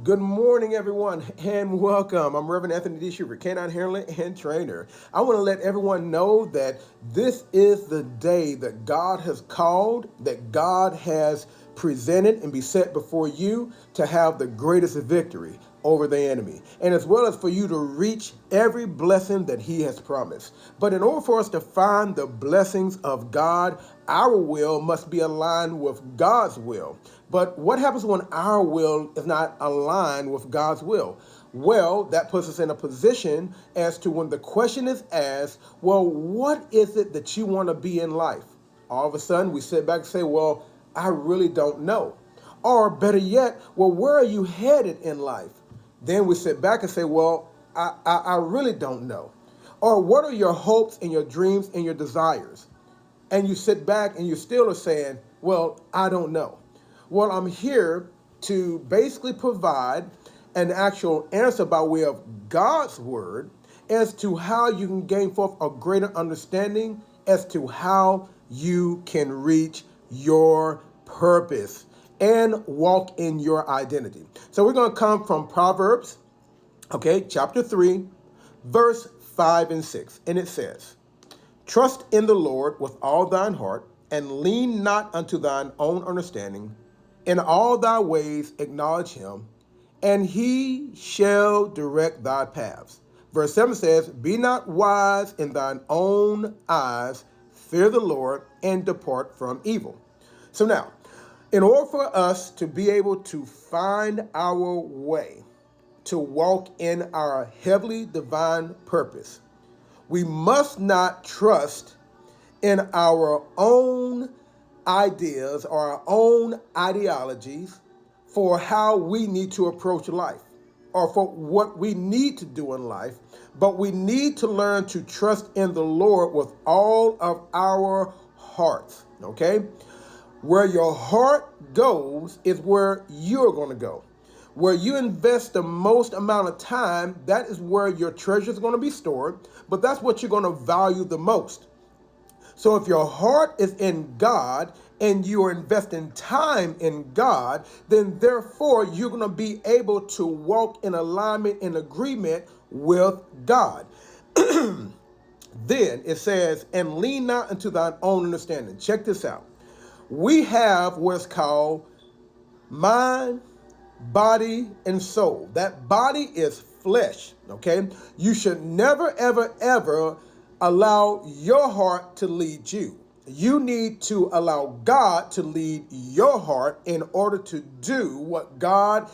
Good morning, everyone, and welcome. I'm Reverend Anthony D. Schubert, canine handler and trainer. I want to let everyone know that this is the day that God has called, that God has presented and be set before you to have the greatest victory over the enemy, and as well as for you to reach every blessing that He has promised. But in order for us to find the blessings of God, our will must be aligned with God's will. But what happens when our will is not aligned with God's will? Well, that puts us in a position as to when the question is asked, well, what is it that you want to be in life? All of a sudden, we sit back and say, well, I really don't know. Or better yet, well, where are you headed in life? Then we sit back and say, well, I really don't know. Or what are your hopes and your dreams and your desires? And you sit back and you still are saying, well, I don't know. Well, I'm here to basically provide an actual answer by way of God's word as to how you can gain forth a greater understanding as to how you can reach your purpose and walk in your identity. So we're going to come from Proverbs, chapter 3, verse 5 and 6. And it says, trust in the Lord with all thine heart, and lean not unto thine own understanding. In all thy ways acknowledge him, and he shall direct thy paths. Verse 7 says, be not wise in thine own eyes, fear the Lord, and depart from evil. So now, in order for us to be able to find our way, to walk in our heavenly divine purpose, we must not trust in our own ideas or our own ideologies for how we need to approach life or for what we need to do in life, but we need to learn to trust in the Lord with all of our hearts, okay? Where your heart goes is where you're going to go. Where you invest the most amount of time, that is where your treasure is going to be stored, but that's what you're going to value the most. So if your heart is in God and you are investing time in God, then therefore you're going to be able to walk in alignment and agreement with God. Then it says, and lean not unto thine own understanding. Check this out. We have what's called mind, body, and soul. That body is flesh, okay? You should never, ever, ever allow your heart to lead you. You need to allow God to lead your heart in order to do what God